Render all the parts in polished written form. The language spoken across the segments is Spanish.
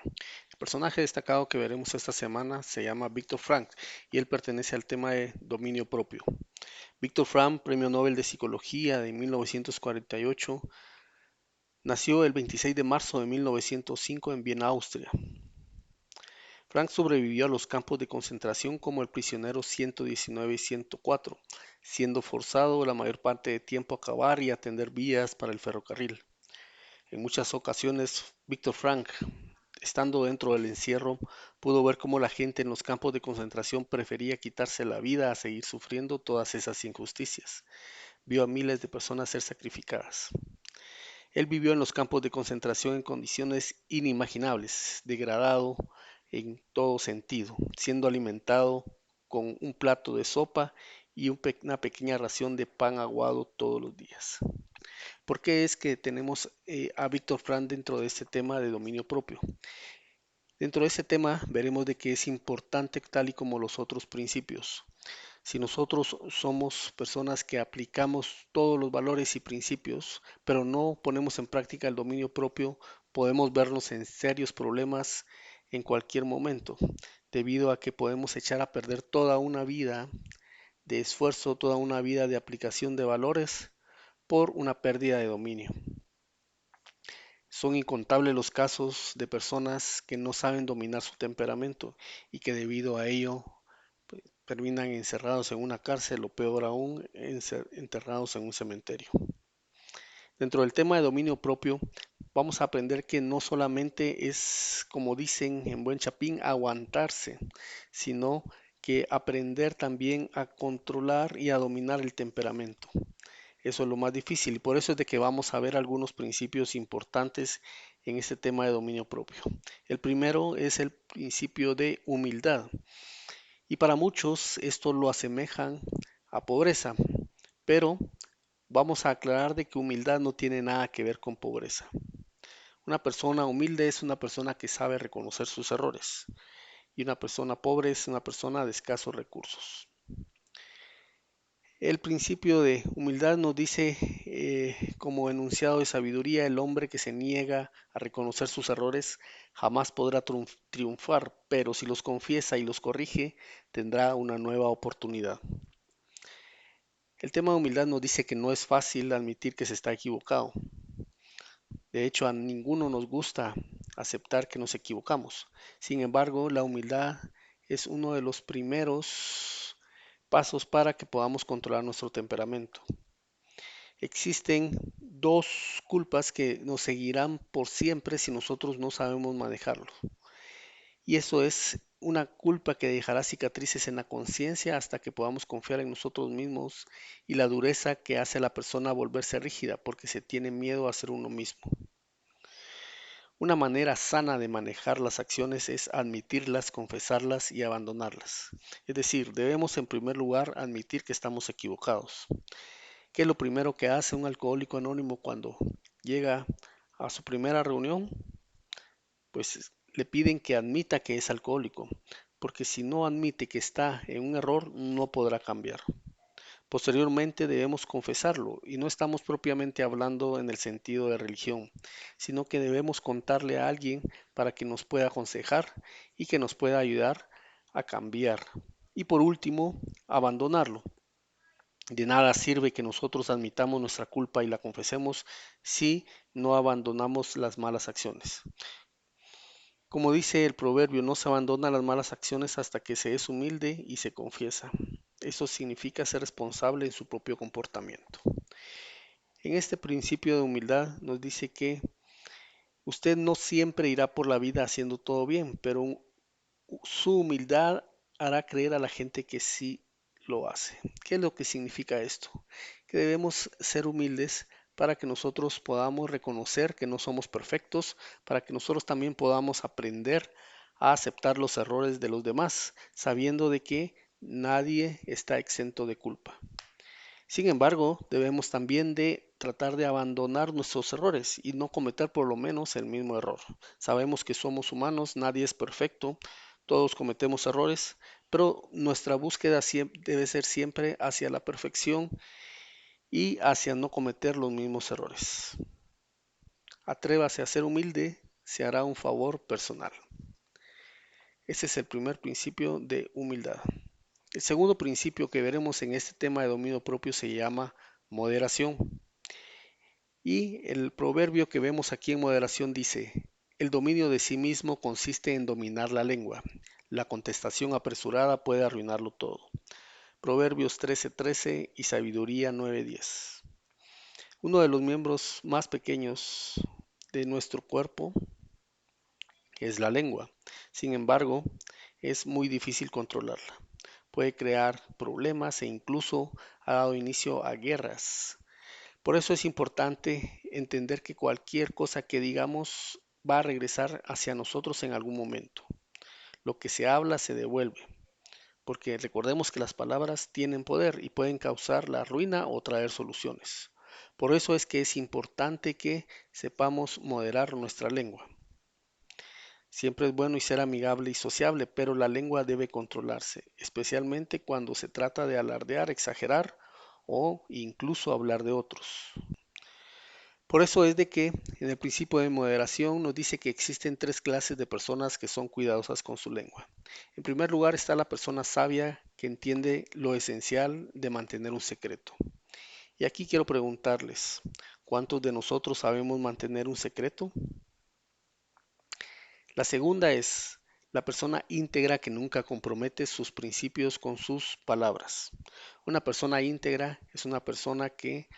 El personaje destacado que veremos esta semana se llama Viktor Frank y él pertenece al tema de dominio propio. Viktor Frank, Premio Nobel de Psicología de 1948, nació el 26 de marzo de 1905 en Viena, Austria. Frank sobrevivió a los campos de concentración como el prisionero 119 y 104, siendo forzado la mayor parte de tiempo a cavar y atender vías para el ferrocarril. En muchas ocasiones, Viktor Frank, estando dentro del encierro, pudo ver cómo la gente en los campos de concentración prefería quitarse la vida a seguir sufriendo todas esas injusticias. Vio a miles de personas ser sacrificadas. Él vivió en los campos de concentración en condiciones inimaginables, degradado en todo sentido, siendo alimentado con un plato de sopa y una pequeña ración de pan aguado todos los días. ¿Por qué es que tenemos a Víctor Frank dentro de este tema de dominio propio? Dentro de este tema veremos de que es importante tal y como los otros principios. Si nosotros somos personas que aplicamos todos los valores y principios, pero no ponemos en práctica el dominio propio, podemos vernos en serios problemas en cualquier momento, debido a que podemos echar a perder toda una vida de esfuerzo, toda una vida de aplicación de valores por una pérdida de dominio. Son incontables los casos de personas que no saben dominar su temperamento y que debido a ello terminan encerrados en una cárcel o peor aún, enterrados en un cementerio. Dentro del tema de dominio propio, vamos a aprender que no solamente es, como dicen en buen chapín, aguantarse, sino que aprender también a controlar y a dominar el temperamento. Eso es lo más difícil y por eso es de que vamos a ver algunos principios importantes en este tema de dominio propio. El primero es el principio de humildad. Y para muchos esto lo asemejan a pobreza, pero vamos a aclarar de que humildad no tiene nada que ver con pobreza. Una persona humilde es una persona que sabe reconocer sus errores y una persona pobre es una persona de escasos recursos. El principio de humildad nos dice, como enunciado de sabiduría, el hombre que se niega a reconocer sus errores jamás podrá triunfar, pero si los confiesa y los corrige, tendrá una nueva oportunidad. El tema de humildad nos dice que no es fácil admitir que se está equivocado. De hecho, a ninguno nos gusta aceptar que nos equivocamos. Sin embargo, la humildad es uno de los primeros pasos para que podamos controlar nuestro temperamento. Existen dos culpas que nos seguirán por siempre si nosotros no sabemos manejarlo. Y eso es una culpa que dejará cicatrices en la conciencia hasta que podamos confiar en nosotros mismos y la dureza que hace a la persona volverse rígida porque se tiene miedo a ser uno mismo. Una manera sana de manejar las acciones es admitirlas, confesarlas y abandonarlas. Es decir, debemos en primer lugar admitir que estamos equivocados. ¿Qué es lo primero que hace un alcohólico anónimo cuando llega a su primera reunión? Pues le piden que admita que es alcohólico, porque si no admite que está en un error, no podrá cambiar. Posteriormente debemos confesarlo, y no estamos propiamente hablando en el sentido de religión, sino que debemos contarle a alguien para que nos pueda aconsejar y que nos pueda ayudar a cambiar. Y por último, abandonarlo. De nada sirve que nosotros admitamos nuestra culpa y la confesemos si no abandonamos las malas acciones. Como dice el proverbio, no se abandonan las malas acciones hasta que se es humilde y se confiesa. Eso significa ser responsable en su propio comportamiento. En este principio de humildad nos dice que usted no siempre irá por la vida haciendo todo bien, pero su humildad hará creer a la gente que sí lo hace. ¿Qué es lo que significa esto? Que debemos ser humildes para que nosotros podamos reconocer que no somos perfectos, para que nosotros también podamos aprender a aceptar los errores de los demás, sabiendo de que nadie está exento de culpa. Sin embargo, debemos también de tratar de abandonar nuestros errores y no cometer por lo menos el mismo error. Sabemos que somos humanos, nadie es perfecto, todos cometemos errores, pero nuestra búsqueda debe ser siempre hacia la perfección y hacia no cometer los mismos errores. Atrévase a ser humilde, se hará un favor personal. Ese es el primer principio de humildad. El segundo principio que veremos en este tema de dominio propio se llama moderación. Y el proverbio que vemos aquí en moderación dice, el dominio de sí mismo consiste en dominar la lengua. La contestación apresurada puede arruinarlo todo. Proverbios 13:13 y Sabiduría 9:10. Uno de los miembros más pequeños de nuestro cuerpo es la lengua. Sin embargo, es muy difícil controlarla. Puede crear problemas e incluso ha dado inicio a guerras. Por eso es importante entender que cualquier cosa que digamos va a regresar hacia nosotros en algún momento. Lo que se habla se devuelve, porque recordemos que las palabras tienen poder y pueden causar la ruina o traer soluciones. Por eso es que es importante que sepamos moderar nuestra lengua. Siempre es bueno y ser amigable y sociable, pero la lengua debe controlarse, especialmente cuando se trata de alardear, exagerar o incluso hablar de otros. Por eso es de que en el principio de moderación nos dice que existen tres clases de personas que son cuidadosas con su lengua. En primer lugar está la persona sabia que entiende lo esencial de mantener un secreto. Y aquí quiero preguntarles, ¿cuántos de nosotros sabemos mantener un secreto? La segunda es la persona íntegra que nunca compromete sus principios con sus palabras. Una persona íntegra es una persona que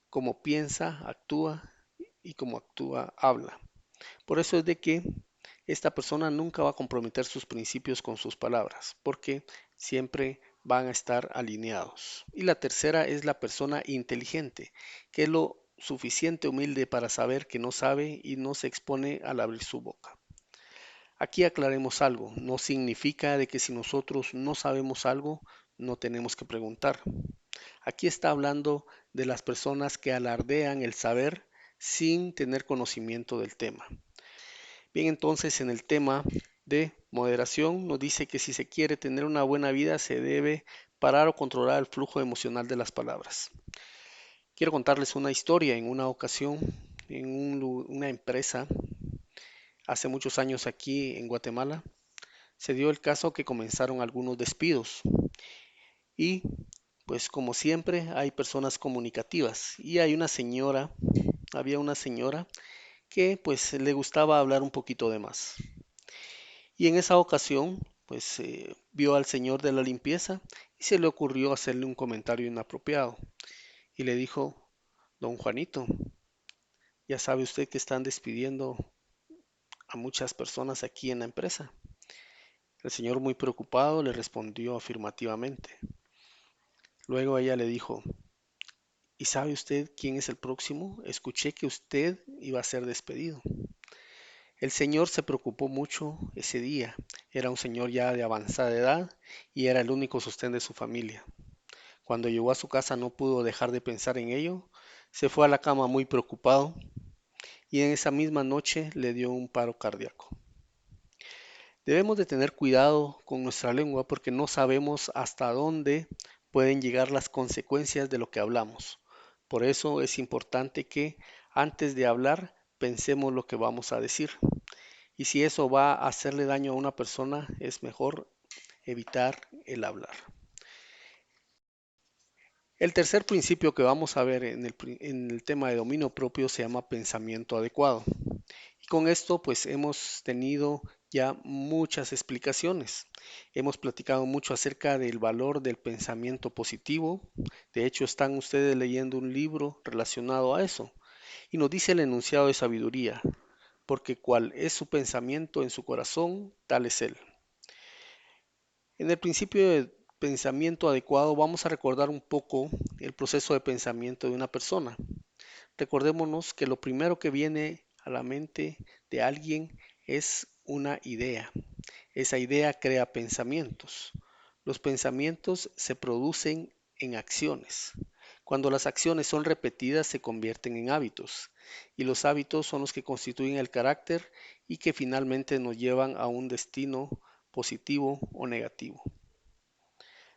como piensa, actúa y como actúa, habla. Por eso es de que esta persona nunca va a comprometer sus principios con sus palabras, porque siempre van a estar alineados. Y la tercera es la persona inteligente, que es lo suficiente humilde para saber que no sabe y no se expone al abrir su boca. Aquí aclaremos algo, no significa de que si nosotros no sabemos algo, no tenemos que preguntar. Aquí está hablando de las personas que alardean el saber sin tener conocimiento del tema. Bien, entonces en el tema de moderación nos dice que si se quiere tener una buena vida se debe parar o controlar el flujo emocional de las palabras. Quiero contarles una historia. En una ocasión, en una empresa, hace muchos años aquí en Guatemala, se dio el caso que comenzaron algunos despidos y pues como siempre hay personas comunicativas y había una señora que pues le gustaba hablar un poquito de más. Y en esa ocasión pues vio al señor de la limpieza y se le ocurrió hacerle un comentario inapropiado y le dijo, don Juanito, ya sabe usted que están despidiendo a muchas personas aquí en la empresa. El señor muy preocupado le respondió afirmativamente. Luego ella le dijo, ¿y sabe usted quién es el próximo? Escuché que usted iba a ser despedido. El señor se preocupó mucho ese día. Era un señor ya de avanzada edad y era el único sostén de su familia. Cuando llegó a su casa no pudo dejar de pensar en ello. Se fue a la cama muy preocupado y en esa misma noche le dio un paro cardíaco. Debemos de tener cuidado con nuestra lengua porque no sabemos hasta dónde pueden llegar las consecuencias de lo que hablamos. Por eso es importante que antes de hablar pensemos lo que vamos a decir. Y si eso va a hacerle daño a una persona, es mejor evitar el hablar. El tercer principio que vamos a ver en el tema de dominio propio se llama pensamiento adecuado. Y con esto pues hemos tenido ya muchas explicaciones. Hemos platicado mucho acerca del valor del pensamiento positivo. De hecho, están ustedes leyendo un libro relacionado a eso. Y nos dice el enunciado de sabiduría, porque cual es su pensamiento en su corazón, tal es él. En el principio de pensamiento adecuado vamos a recordar un poco el proceso de pensamiento de una persona. Recordémonos que lo primero que viene a la mente de alguien es una idea. Esa idea crea pensamientos. Los pensamientos se producen en acciones. Cuando las acciones son repetidas se convierten en hábitos y los hábitos son los que constituyen el carácter y que finalmente nos llevan a un destino positivo o negativo.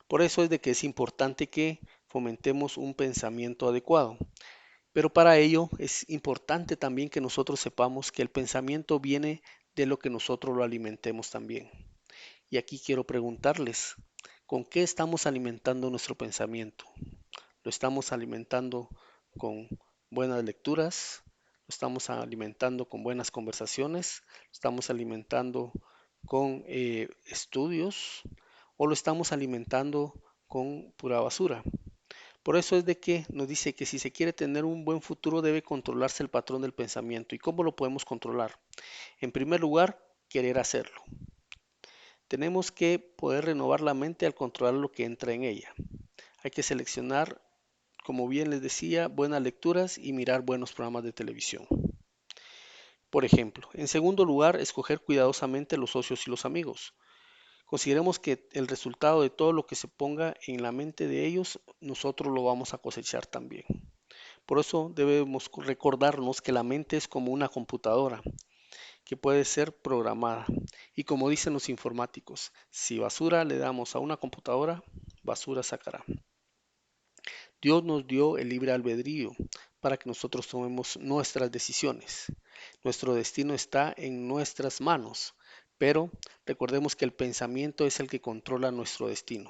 Por eso es de que es importante que fomentemos un pensamiento adecuado. Pero para ello es importante también que nosotros sepamos que el pensamiento viene de lo que nosotros lo alimentemos también. Y aquí quiero preguntarles, ¿con qué estamos alimentando nuestro pensamiento? ¿Lo estamos alimentando con buenas lecturas? ¿Lo estamos alimentando con buenas conversaciones? ¿Lo estamos alimentando con estudios? ¿O lo estamos alimentando con pura basura? Por eso es de que nos dice que si se quiere tener un buen futuro debe controlarse el patrón del pensamiento. ¿Y cómo lo podemos controlar? En primer lugar, querer hacerlo. Tenemos que poder renovar la mente al controlar lo que entra en ella. Hay que seleccionar, como bien les decía, buenas lecturas y mirar buenos programas de televisión. Por ejemplo, en segundo lugar, escoger cuidadosamente los socios y los amigos. Consideremos que el resultado de todo lo que se ponga en la mente de ellos, nosotros lo vamos a cosechar también. Por eso debemos recordarnos que la mente es como una computadora que puede ser programada. Y como dicen los informáticos, si basura le damos a una computadora, basura sacará. Dios nos dio el libre albedrío para que nosotros tomemos nuestras decisiones. Nuestro destino está en nuestras manos, pero recordemos que el pensamiento es el que controla nuestro destino.